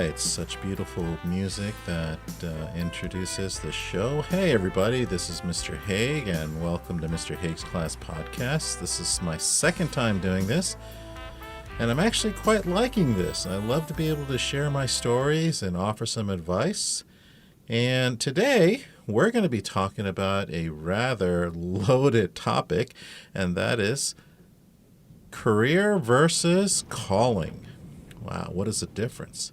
right, such beautiful music that introduces the show. Hey, everybody, this is Mr. Hague, and welcome to Mr. Hague's Class Podcast. This is my second time doing this, and I'm actually quite liking this. I love to be able to share my stories and offer some advice. And today, we're going to be talking about a rather loaded topic, and that is career versus calling. Wow, what is the difference?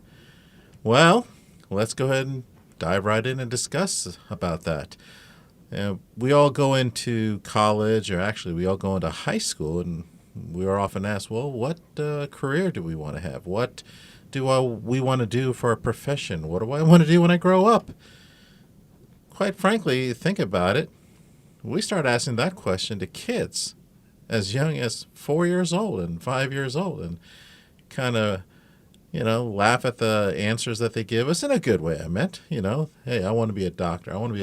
Well, let's go ahead and dive right in and discuss about that. We all go into college, or actually we all go into high school, and we are often asked, well, what career do we want to have? What do we want to do for a profession? What do I want to do when I grow up? Quite frankly, think about it. We start asking that question to kids as young as 4 years old and 5 years old, and kind of laugh at the answers that they give us in a good way. I meant, hey, I want to be a doctor. I want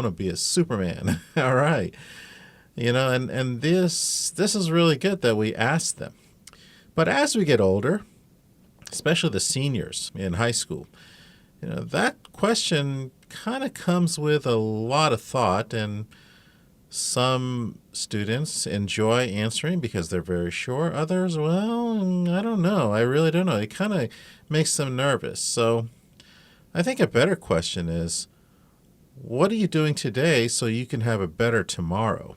to be a Superman. All right. And this is really good that we ask them. But as we get older, especially the seniors in high school, that question kind of comes with a lot of thought, and some students enjoy answering because they're very sure. Others, well, I don't know. I really don't know. It kind of makes them nervous. So I think a better question is, what are you doing today so you can have a better tomorrow?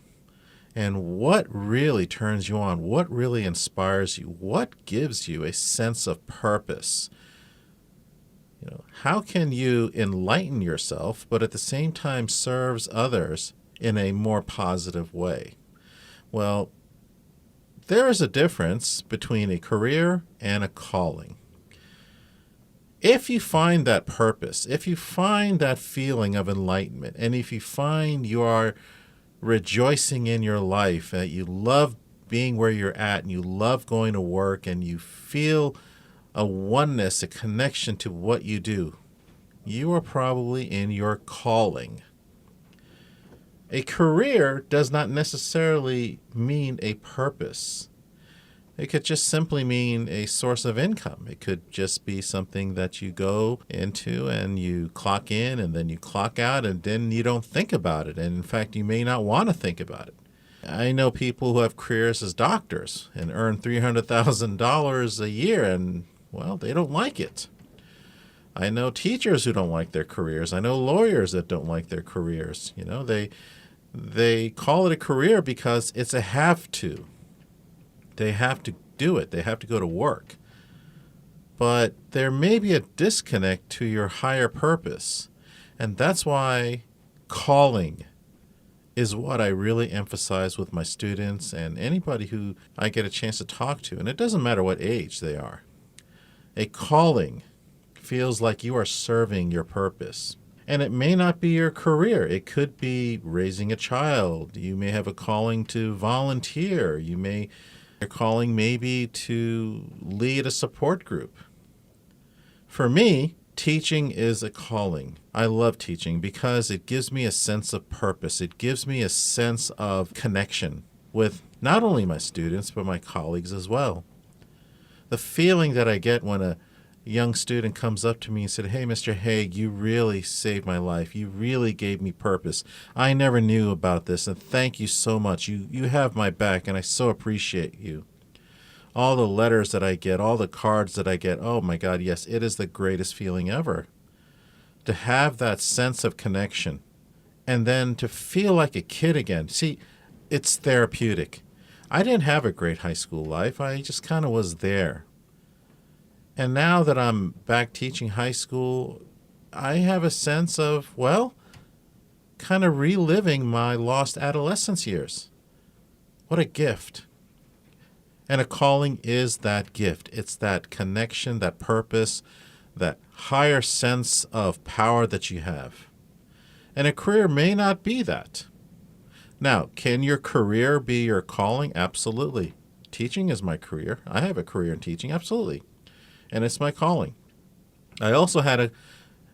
And what really turns you on? What really inspires you? What gives you a sense of purpose? How can you enlighten yourself, but at the same time serves others in a more positive way? Well, there is a difference between a career and a calling. If you find that purpose, if you find that feeling of enlightenment, and if you find you are rejoicing in your life, that you love being where you're at, and you love going to work, and you feel a oneness, a connection to what you do, you are probably in your calling. A career does not necessarily mean a purpose. It could just simply mean a source of income. It could just be something that you go into and you clock in and then you clock out, and then you don't think about it. And in fact, you may not want to think about it. I know people who have careers as doctors and earn $300,000 a year, and well, they don't like it. I know teachers who don't like their careers. I know lawyers that don't like their careers. They call it a career because it's a have to. They have to do it. They have to go to work. But there may be a disconnect to your higher purpose. And that's why calling is what I really emphasize with my students and anybody who I get a chance to talk to. And it doesn't matter what age they are. A calling feels like you are serving your purpose. And it may not be your career. It could be raising a child. You may have a calling to volunteer. Your calling may be to lead a support group. For me, teaching is a calling. I love teaching because it gives me a sense of purpose. It gives me a sense of connection with not only my students, but my colleagues as well. The feeling that I get when a young student comes up to me and said, hey, Mr. Hague, you really saved my life. You really gave me purpose. I never knew about this, and thank you so much. You have my back, and I so appreciate you. All the letters that I get, all the cards that I get, oh my God, yes, it is the greatest feeling ever. To have that sense of connection, and then to feel like a kid again. See, it's therapeutic. I didn't have a great high school life. I just kind of was there. And now that I'm back teaching high school, I have a sense of, well, kind of reliving my lost adolescence years. What a gift. And a calling is that gift. It's that connection, that purpose, that higher sense of power that you have. And a career may not be that. Now, can your career be your calling? Absolutely. Teaching is my career. I have a career in teaching, absolutely. And it's my calling. I also had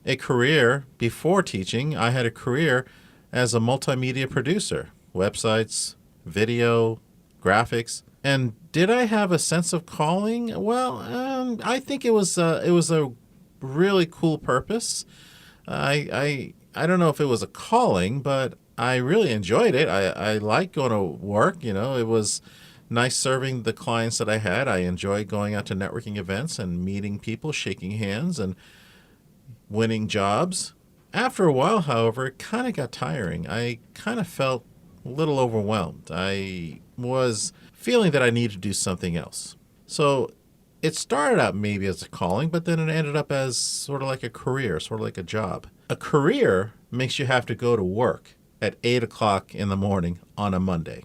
a career before teaching. I had a career as a multimedia producer, websites, video, graphics. And did I have a sense of calling? Well, I think it was a really cool purpose. I don't know if it was a calling, but I really enjoyed it. I like going to work. It was nice serving the clients that I had. I enjoyed going out to networking events and meeting people, shaking hands, and winning jobs. After a while, however, it kind of got tiring. I kind of felt a little overwhelmed. I was feeling that I needed to do something else. So it started out maybe as a calling, but then it ended up as sort of like a career, sort of like a job. A career makes you have to go to work at 8 o'clock in the morning on a Monday.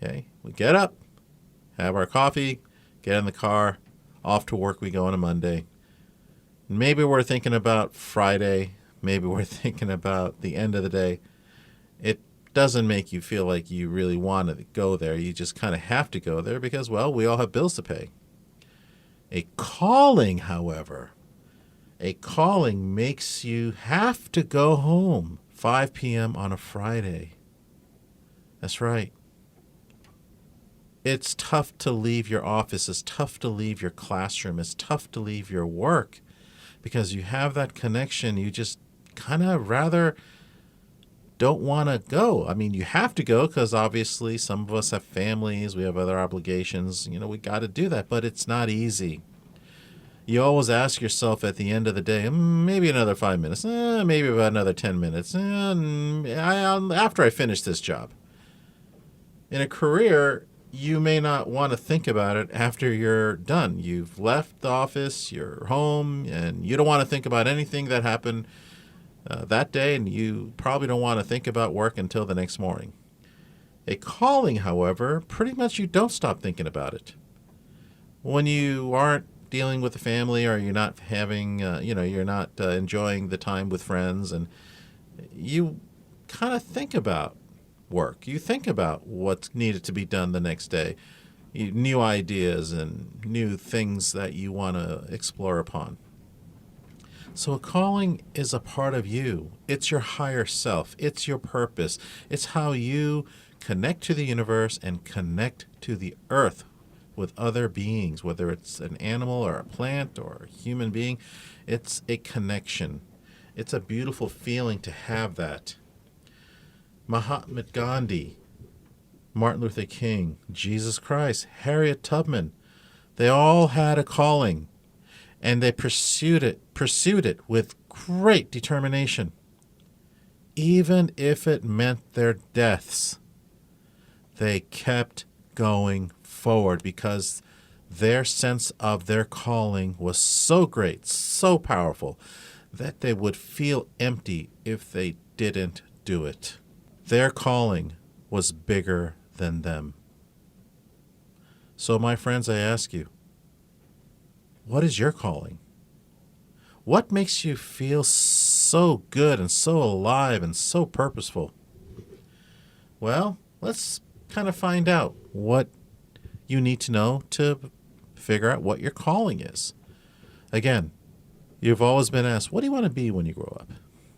Okay, we get up, have our coffee, get in the car, off to work we go on a Monday. Maybe we're thinking about Friday. Maybe we're thinking about the end of the day. It doesn't make you feel like you really want to go there. You just kind of have to go there because, well, we all have bills to pay. A calling, however, makes you have to go home 5 p.m. on a Friday. That's right. It's tough to leave your office. It's tough to leave your classroom. It's tough to leave your work because you have that connection. You just kind of rather don't want to go. I mean, you have to go because obviously some of us have families. We have other obligations. We got to do that, but it's not easy. You always ask yourself at the end of the day, maybe another 5 minutes, maybe about another 10 minutes, after I finish this job. In a career, you may not want to think about it after you're done. You've left the office, you're home, and you don't want to think about anything that happened that day, and you probably don't want to think about work until the next morning. A calling, however, pretty much you don't stop thinking about it. When you aren't dealing with the family or you're not having, you're not enjoying the time with friends, and you kind of think about work. You think about what's needed to be done the next day, new ideas and new things that you want to explore upon. So a calling is a part of you. It's your higher self. It's your purpose. It's how you connect to the universe and connect to the earth with other beings, whether it's an animal or a plant or a human being. It's a connection. It's a beautiful feeling to have that. Mahatma Gandhi, Martin Luther King, Jesus Christ, Harriet Tubman, they all had a calling, and they pursued it with great determination, even if it meant their deaths. They kept going forward because their sense of their calling was so great, so powerful, that they would feel empty if they didn't do it. Their calling was bigger than them. So, my friends, I ask you, what is your calling? What makes you feel so good and so alive and so purposeful? Well, let's kind of find out what you need to know to figure out what your calling is. Again, you've always been asked, what do you want to be when you grow up?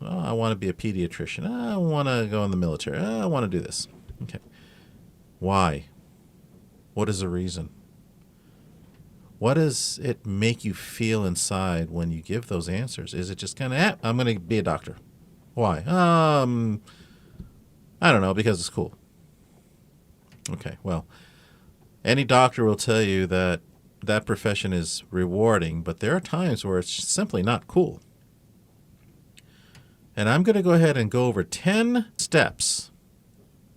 Oh, I want to be a pediatrician. I want to go in the military. I want to do this. Okay. Why? What is the reason? What does it make you feel inside when you give those answers? Is it just kind of, I'm going to be a doctor? Why? I don't know, because it's cool. Okay, well, any doctor will tell you that that profession is rewarding, but there are times where it's simply not cool. And I'm going to go ahead and go over 10 steps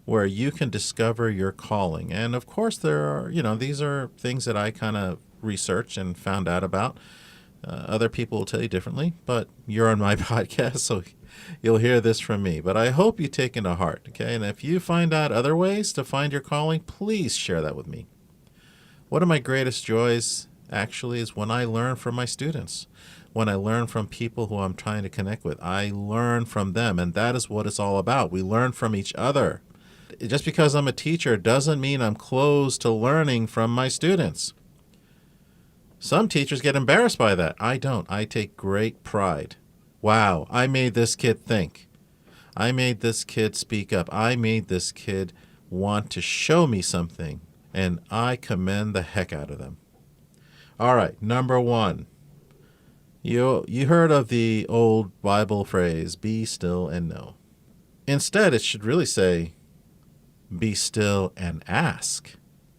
where you can discover your calling. And of course, there are, these are things that I kind of researched and found out about. Other people will tell you differently, but you're on my podcast, so you'll hear this from me. But I hope you take it to heart, okay? And if you find out other ways to find your calling, please share that with me. One of my greatest joys, actually, is when I learn from my students. When I learn from people who I'm trying to connect with, I learn from them, and that is what it's all about. We learn from each other. Just because I'm a teacher doesn't mean I'm closed to learning from my students. Some teachers get embarrassed by that. I don't. I take great pride. Wow, I made this kid think. I made this kid speak up. I made this kid want to show me something, and I commend the heck out of them. All right, number one. You heard of the old Bible phrase, be still and know. Instead, it should really say, be still and ask.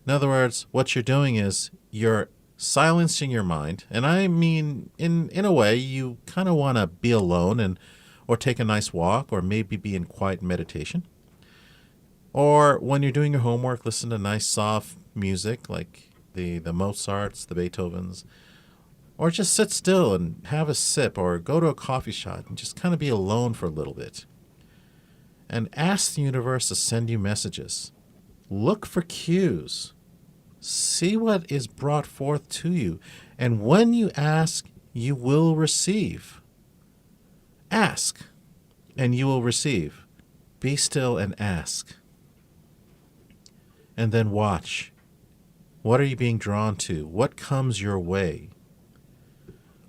In other words, what you're doing is you're silencing your mind. And I mean, in a way, you kind of want to be alone or take a nice walk or maybe be in quiet meditation. Or when you're doing your homework, listen to nice soft music like the Mozarts, the Beethovens. Or just sit still and have a sip or go to a coffee shop and just kind of be alone for a little bit. And ask the universe to send you messages. Look for cues. See what is brought forth to you. And when you ask, you will receive. Ask, and you will receive. Be still and ask. And then watch. What are you being drawn to? What comes your way?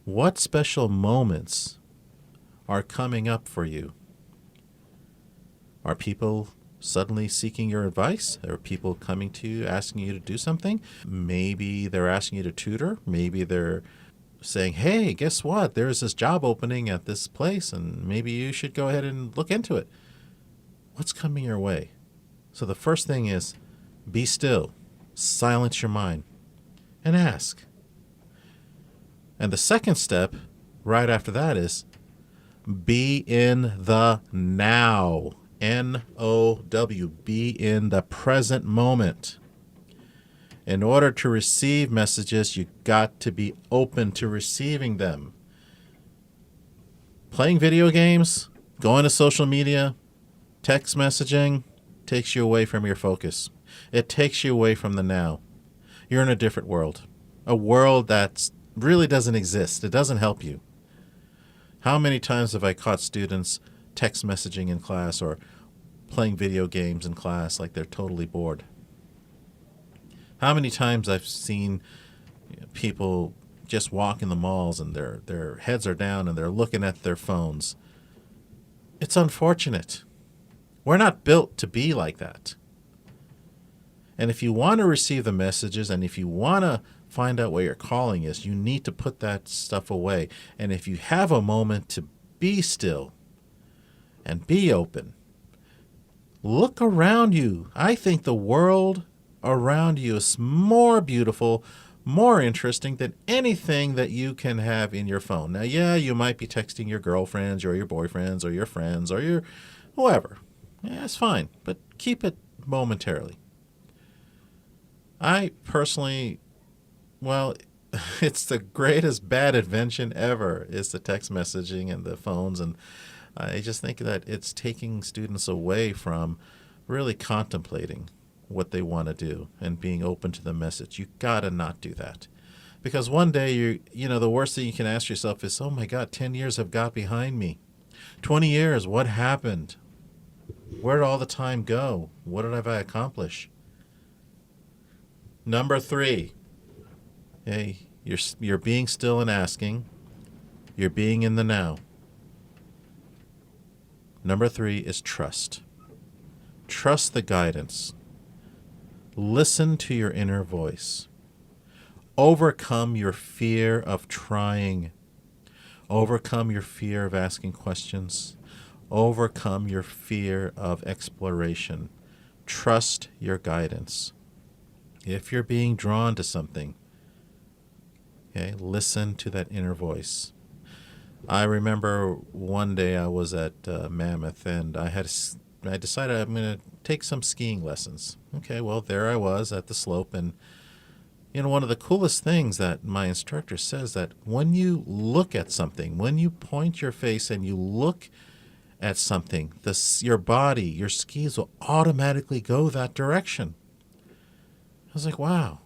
What special moments are coming up for you? Are people suddenly seeking your advice? Are people coming to you asking you to do something? Maybe they're asking you to tutor. Maybe they're saying, hey, guess what? There's this job opening at this place, and maybe you should go ahead and look into it. What's coming your way? So the first thing is be still, silence your mind, and ask. And the second step right after that is be in the now. N-O-W. Be in the present moment. In order to receive messages, you got to be open to receiving them. Playing video games, going to social media, text messaging takes you away from your focus. It takes you away from the now. You're in a different world. A world that really doesn't exist. It doesn't help you. How many times have I caught students text messaging in class or playing video games in class like they're totally bored? How many times I've seen people just walk in the malls and their heads are down and they're looking at their phones. It's unfortunate. We're not built to be like that. And if you want to receive the messages and if you want to find out where your calling is, you need to put that stuff away. And if you have a moment to be still and be open, look around you. I think the world around you is more beautiful, more interesting than anything that you can have in your phone. Now, yeah, you might be texting your girlfriends or your boyfriends or your friends or your whoever. Yeah, it's fine, but keep it momentarily. I personally, well, it's the greatest bad invention ever is the text messaging and the phones. And I just think that it's taking students away from really contemplating what they want to do and being open to the message. You gotta not do that. Because one day, the worst thing you can ask yourself is, oh my God, 10 years have got behind me. 20 years, what happened? Where did all the time go? What did I accomplish? Number 3, hey, you're being still and asking. You're being in the now. Number 3 is trust. Trust the guidance. Listen to your inner voice. Overcome your fear of trying. Overcome your fear of asking questions. Overcome your fear of exploration. Trust your guidance. If you're being drawn to something, okay, listen to that inner voice. I remember one day I was at Mammoth and I decided I'm going to take some skiing lessons. Okay, well, there I was at the slope. And, one of the coolest things that my instructor says that when you look at something, when you point your face and you look at something, your body, your skis will automatically go that direction. I was like, wow,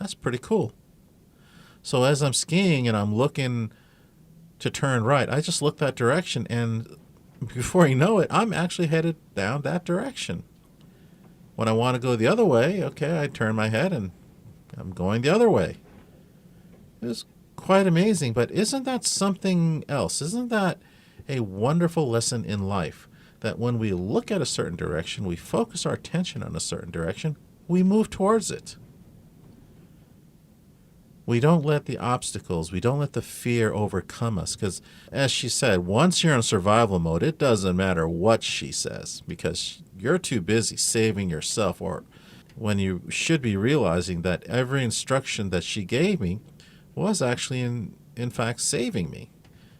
that's pretty cool. So as I'm skiing and I'm looking to turn right, I just look that direction, and before you know it, I'm actually headed down that direction. When I want to go the other way, okay, I turn my head and I'm going the other way. It was quite amazing, but isn't that something else? Isn't that a wonderful lesson in life? That when we look at a certain direction, we focus our attention on a certain direction, we move towards it. We don't let the obstacles, we don't let the fear overcome us. Because, as she said, once you're in survival mode, it doesn't matter what she says because you're too busy saving yourself, or when you should be realizing that every instruction that she gave me was actually, in fact, saving me.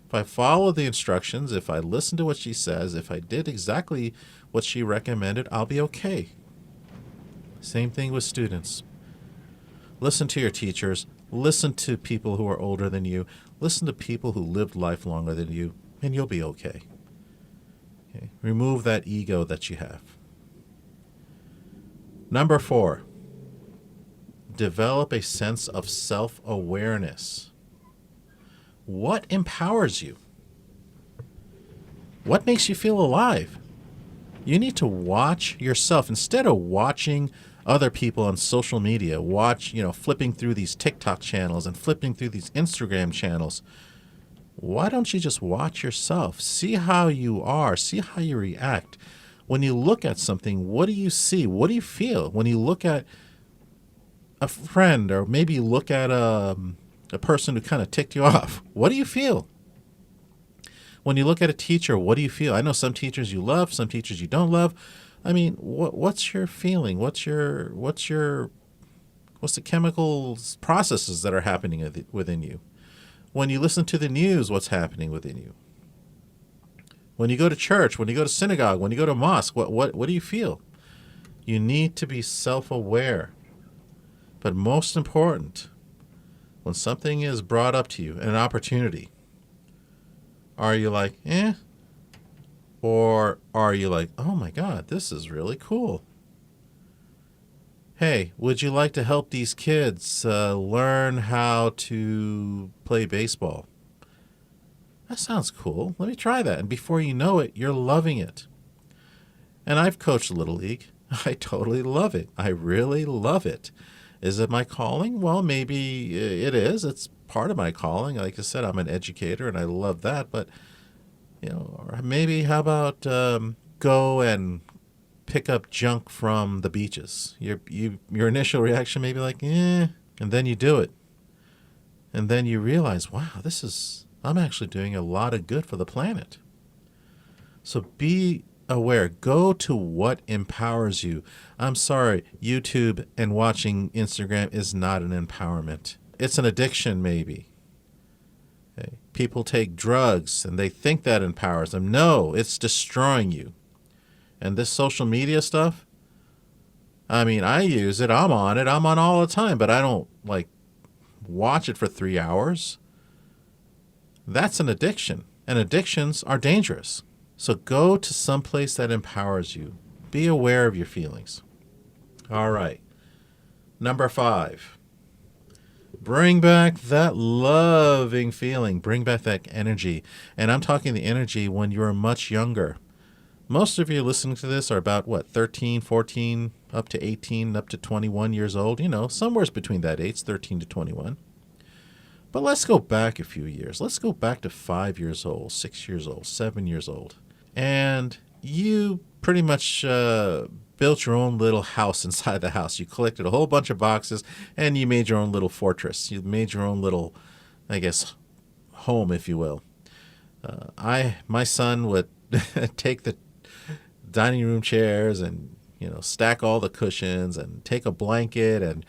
If I follow the instructions, if I listen to what she says, if I did exactly what she recommended, I'll be okay. Same thing with students. Listen to your teachers. Listen to people who are older than you. Listen to people who lived life longer than you, and you'll be okay. Okay? Remove that ego that you have. Number 4, develop a sense of self-awareness. What empowers you? What makes you feel alive? You need to watch yourself instead of watching other people on social media. Flipping through these TikTok channels and flipping through these Instagram channels. Why don't you just watch yourself? See how you are. See how you react. When you look at something, what do you see? What do you feel? When you look at a friend, or maybe you look at a person who kind of ticked you off, what do you feel? When you look at a teacher, what do you feel? I know some teachers you love, some teachers you don't love. I mean, what's your feeling? What's the chemical processes that are happening within you? When you listen to the news, what's happening within you? When you go to church, when you go to synagogue, when you go to mosque, what do you feel? You need to be self-aware. But most important, when something is brought up to you, an opportunity, are you like, eh? Or are you like, oh my God, this is really cool? Hey, would you like to help these kids learn how to play baseball? That sounds cool. Let me try that. And before you know it, you're loving it. And I've coached Little League. I totally love it. I really love it. Is it my calling? Well, maybe it is. It's part of my calling. Like I said, I'm an educator and I love that. But, or maybe how about go and pick up junk from the beaches? Your initial reaction may be like, eh, and then you do it. And then you realize, wow, I'm actually doing a lot of good for the planet. So be aware. Go to what empowers you. I'm sorry, YouTube and watching Instagram is not an empowerment. It's an addiction, maybe. Okay. People take drugs and they think that empowers them. No, it's destroying you. And this social media stuff, I mean, I use it. I'm on it. I'm on all the time, but I don't watch it for 3 hours. That's an addiction, and addictions are dangerous. So go to some place that empowers you. Be aware of your feelings. All right. Number 5, bring back that loving feeling. Bring back that energy. And I'm talking the energy when you were much younger. Most of you listening to this are about, 13, 14, up to 18, up to 21 years old. Somewhere between that age, 13 to 21. But let's go back a few years. Let's go back to 5 years old, 6 years old, 7 years old. And you pretty much built your own little house inside the house. You collected a whole bunch of boxes and you made your own little fortress. You made your own little, home, if you will. My son would take the dining room chairs and, stack all the cushions and take a blanket and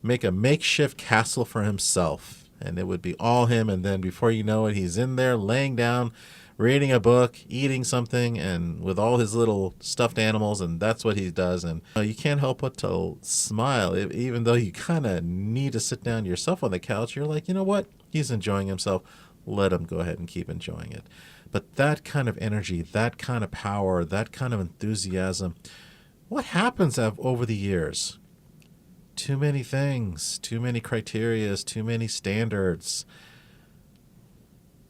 make a makeshift castle for himself. And it would be all him. And then before you know it, he's in there laying down, reading a book, eating something, and with all his little stuffed animals. And that's what he does. And you can't help but to smile. Even though you kind of need to sit down yourself on the couch, you're like, you know what? He's enjoying himself. Let him go ahead and keep enjoying it. But that kind of energy, that kind of power, that kind of enthusiasm, what happens over the years? Too many things, too many criterias, too many standards.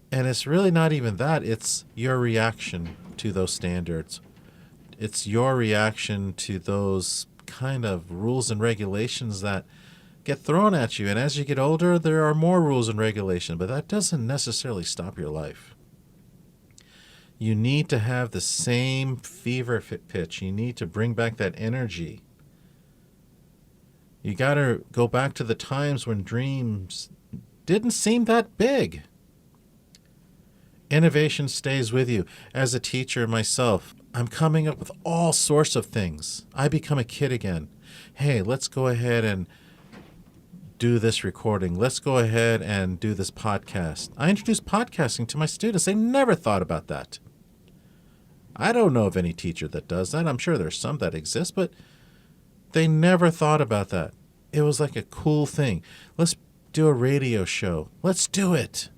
And it's really not even that. It's your reaction to those standards. It's your reaction to those kind of rules and regulations that get thrown at you. And as you get older, there are more rules and regulations, but that doesn't necessarily stop your life. You need to have the same fever pitch. You need to bring back that energy. You got to go back to the times when dreams didn't seem that big. Innovation stays with you. As a teacher myself, I'm coming up with all sorts of things. I become a kid again. Hey, let's go ahead and do this recording. Let's go ahead and do this podcast. I introduce podcasting to my students. They never thought about that. I don't know of any teacher that does that. I'm sure there's some that exist, but they never thought about that. It was like a cool thing. Let's do a radio show. Let's do it.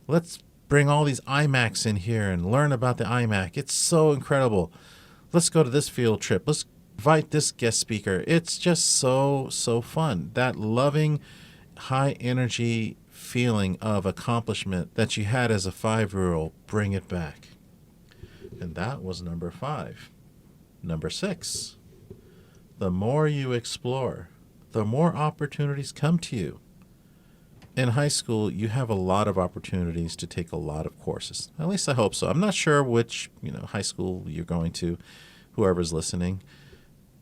Let's bring all these iMacs in here and learn about the iMac. It's so incredible. Let's go to this field trip. Let's invite this guest speaker. It's just so fun. That loving, high energy feeling of accomplishment that you had as a 5-year-old, bring it back. And that was number 5. Number 6, the more you explore, the more opportunities come to you. In high school, you have a lot of opportunities to take a lot of courses. At least I hope so. I'm not sure which, high school you're going to, whoever's listening.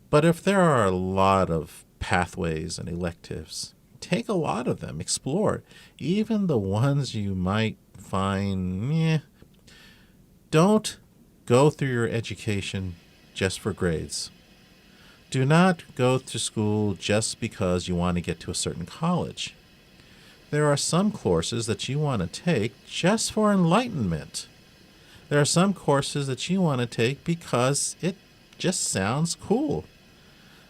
But if there are a lot of pathways and electives, take a lot of them, explore. Even the ones you might find, Don't go through your education just for grades. Do not go to school just because you want to get to a certain college. There are some courses that you want to take just for enlightenment. There are some courses that you want to take because it just sounds cool.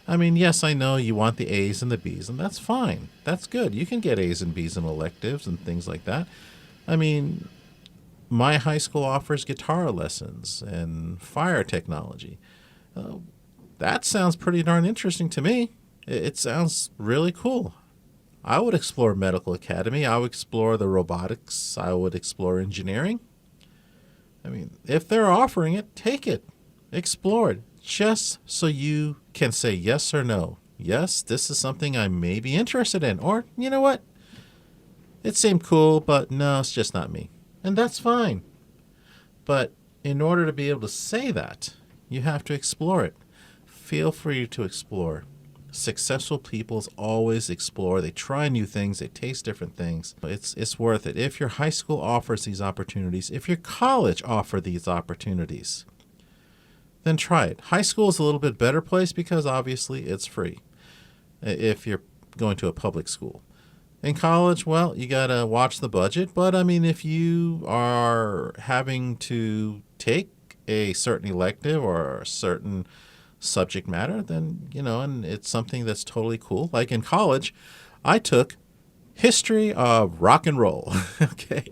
I mean, yes, I know you want the A's and the B's, and that's fine. That's good. You can get A's and B's in electives and things like that. I mean, my high school offers guitar lessons and fire technology. That sounds pretty darn interesting to me. It sounds really cool. I would explore medical academy. I would explore the robotics. I would explore engineering. I mean, if they're offering it, take it. Explore it. Just so you can say yes or no. Yes, this is something I may be interested in. Or, you know what? It seemed cool, but no, it's just not me. And that's fine. But in order to be able to say that, you have to explore it. Feel free to explore. Successful people always explore. They try new things. They taste different things. It's worth it. If your high school offers these opportunities, if your college offers these opportunities, then try it. High school is a little bit better place because obviously it's free if you're going to a public school. In college, well, you got to watch the budget. But, I mean, if you are having to take a certain elective or a certain subject matter, then, and it's something that's totally cool. Like in college, I took history of rock and roll. Okay.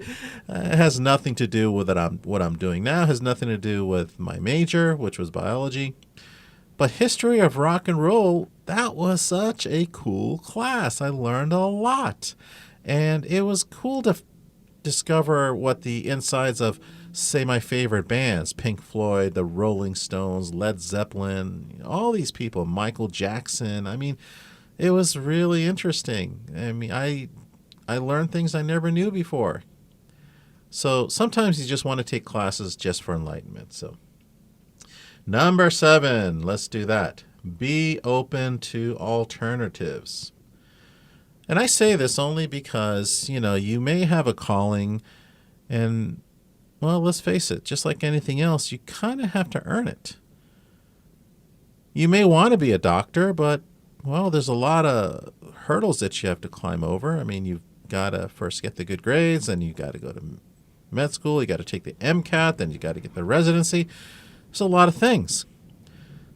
It has nothing to do with what I'm doing now. It has nothing to do with my major, which was biology. But history of rock and roll, that was such a cool class. I learned a lot. And it was cool to discover what the insides of, say, my favorite bands, Pink Floyd, the Rolling Stones, Led Zeppelin, all these people, Michael Jackson. I mean, it was really interesting. I mean, I learned things I never knew before. So sometimes you just want to take classes just for enlightenment. So number 7, let's do that. Be open to alternatives. And I say this only because, you may have a calling and, well, let's face it, just like anything else, you kind of have to earn it. You may want to be a doctor, but, well, there's a lot of hurdles that you have to climb over. I mean, you've got to first get the good grades, then you got to go to med school, you got to take the MCAT, then you got to get the residency. There's a lot of things.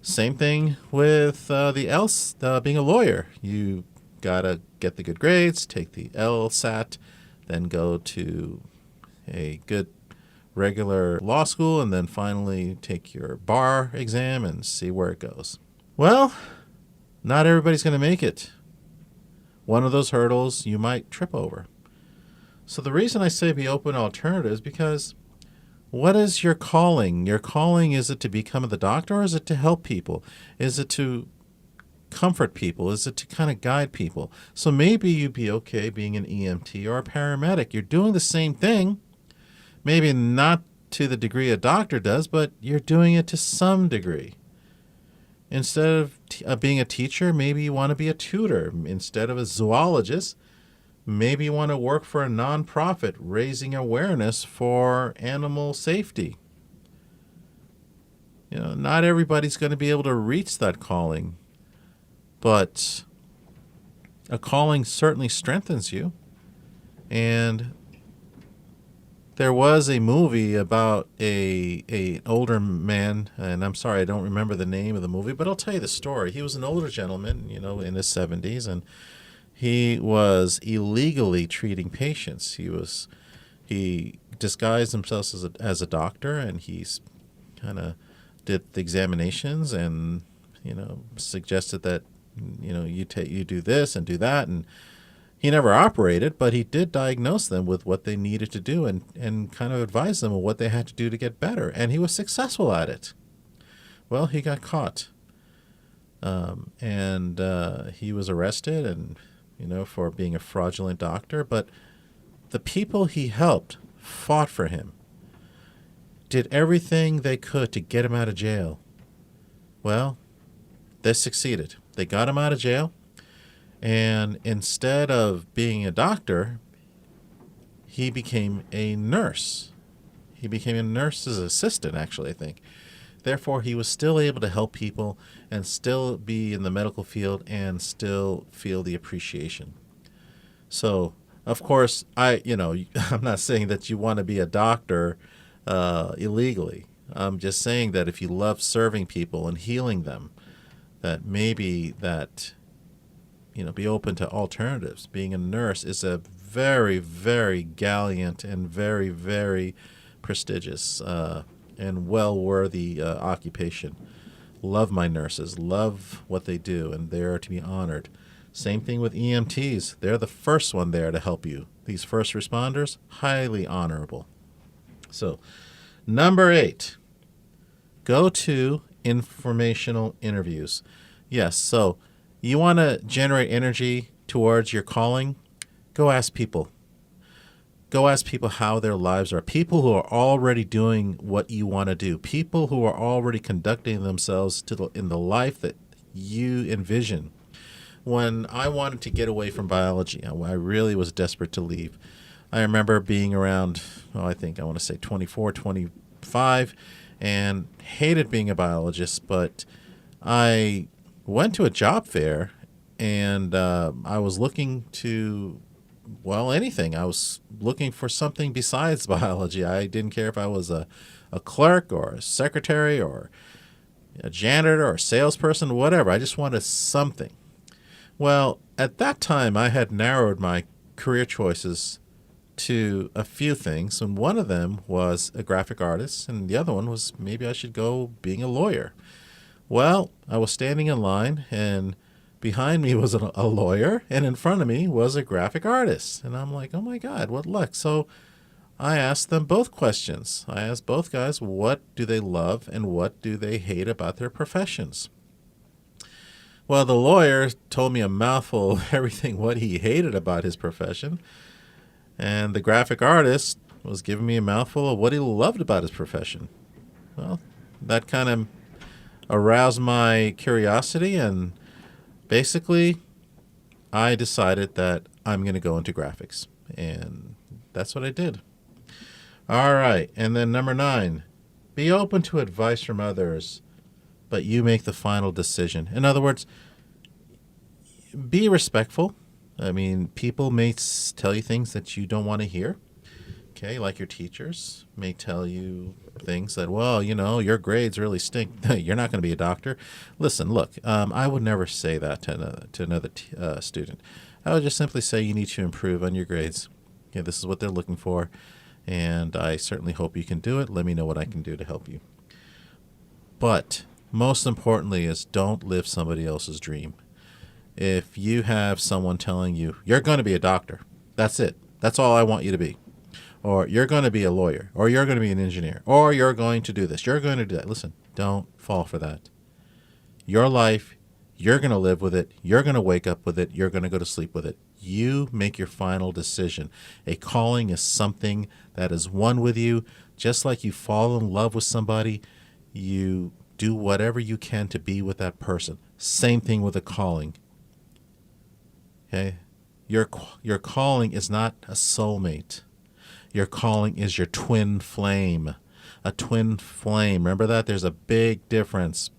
Same thing with being a lawyer. You got to get the good grades, take the LSAT, then go to a good regular law school, and then finally take your bar exam and see where it goes. Well, not everybody's going to make it. One of those hurdles you might trip over. So the reason I say be open to alternatives, because what is your calling? Your calling, is it to become the doctor, or is it to help people? Is it to comfort people? Is it to kind of guide people? So maybe you'd be okay being an EMT or a paramedic. You're doing the same thing. Maybe not to the degree a doctor does, but you're doing it to some degree. Instead of being a teacher, maybe you want to be a tutor. Instead of a zoologist, maybe you want to work for a nonprofit raising awareness for animal safety. Not everybody's going to be able to reach that calling, but a calling certainly strengthens you. And there was a movie about an older man, and I'm sorry I don't remember the name of the movie, but I'll tell you the story. He was an older gentleman, in his 70s, and he was illegally treating patients. He disguised himself as a doctor, and he's kind of did the examinations and suggested that you do this and do that, and he never operated, but he did diagnose them with what they needed to do and kind of advise them of what they had to do to get better, and he was successful at it. Well, he got caught, and he was arrested and for being a fraudulent doctor, but the people he helped fought for him, did everything they could to get him out of jail. Well, they succeeded. They got him out of jail, and instead of being a doctor, he became a nurse. He became a nurse's assistant, actually, I think. Therefore, he was still able to help people and still be in the medical field and still feel the appreciation. So, of course, I'm not saying that you want to be a doctor illegally. I'm just saying that if you love serving people and healing them, that maybe that, be open to alternatives. Being a nurse is a very, very gallant and very, very prestigious and well-worthy occupation. Love my nurses, love what they do, and they're to be honored. Same thing with EMTs. They're the first one there to help you. These first responders, highly honorable. So, number 8, go to informational interviews. Yes, so you want to generate energy towards your calling? Go ask people. Go ask people how their lives are. People who are already doing what you want to do. People who are already conducting themselves in the life that you envision. When I wanted to get away from biology, I really was desperate to leave. I remember being around, I want to say 24, 25, and hated being a biologist, but I went to a job fair, and I was looking to, anything. I was looking for something besides biology. I didn't care if I was a clerk or a secretary or a janitor or a salesperson, whatever. I just wanted something. Well, at that time, I had narrowed my career choices to a few things, and one of them was a graphic artist, and the other one was maybe I should go being a lawyer. Well, I was standing in line, and behind me was a lawyer, and in front of me was a graphic artist. And I'm like, oh my God, what luck. So I asked them both questions. I asked both guys, what do they love and what do they hate about their professions? Well, the lawyer told me a mouthful of everything what he hated about his profession. And the graphic artist was giving me a mouthful of what he loved about his profession. Well, that kind of aroused my curiosity, and basically I decided that I'm going to go into graphics. And that's what I did. All right. And then number 9, be open to advice from others, but you make the final decision. In other words, be respectful. I mean, people may tell you things that you don't want to hear. Okay, like your teachers may tell you things that, your grades really stink. You're not going to be a doctor. Listen, look, I would never say that to another student. I would just simply say you need to improve on your grades. Okay, this is what they're looking for, and I certainly hope you can do it. Let me know what I can do to help you. But most importantly is don't live somebody else's dream. If you have someone telling you, you're going to be a doctor, that's it. That's all I want you to be. Or you're going to be a lawyer, or you're going to be an engineer, or you're going to do this, you're going to do that. Listen, don't fall for that. Your life, you're going to live with it. You're going to wake up with it. You're going to go to sleep with it. You make your final decision. A calling is something that is one with you. Just like you fall in love with somebody, you do whatever you can to be with that person. Same thing with a calling. Okay? Your calling is not a soulmate. Your calling is your twin flame. A twin flame. Remember that? There's a big difference.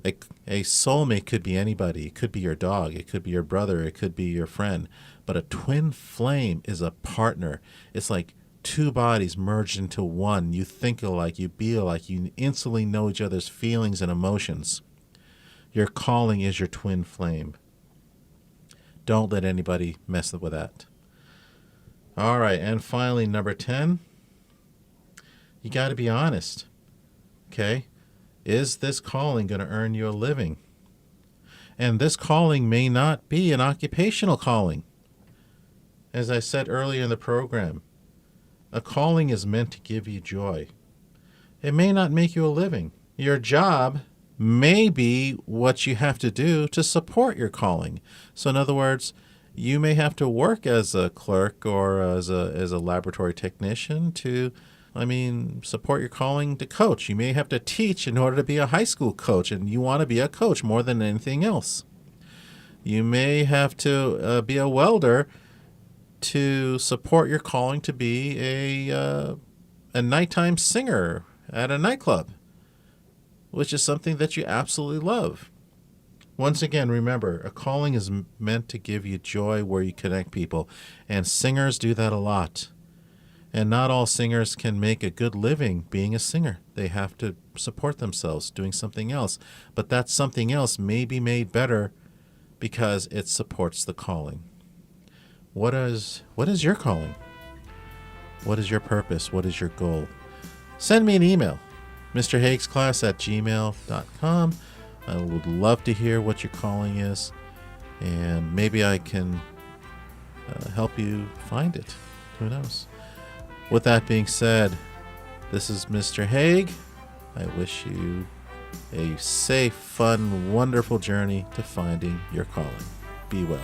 A soulmate could be anybody. It could be your dog. It could be your brother. It could be your friend. But a twin flame is a partner. It's like two bodies merged into one. You think alike. You be alike. You instantly know each other's feelings and emotions. Your calling is your twin flame. Don't let anybody mess with that. All right. And finally, number 10, you got to be honest. Okay? Is this calling going to earn you a living? And this calling may not be an occupational calling. As I said earlier in the program, a calling is meant to give you joy. It may not make you a living. Your job may be what you have to do to support your calling. So in other words, you may have to work as a clerk or as a laboratory technician to support your calling to coach. You may have to teach in order to be a high school coach, and you want to be a coach more than anything else. You may have to be a welder to support your calling to be a nighttime singer at a nightclub, which is something that you absolutely love. Once again, remember, a calling is meant to give you joy where you connect people, and singers do that a lot. And not all singers can make a good living being a singer. They have to support themselves doing something else. But that something else may be made better because it supports the calling. What is your calling? What is your purpose? What is your goal? Send me an email, mrhaggsclass@gmail.com. I would love to hear what your calling is, and maybe I can help you find it. Who knows? With that being said, this is Mr. Hague. I wish you a safe, fun, wonderful journey to finding your calling. Be well.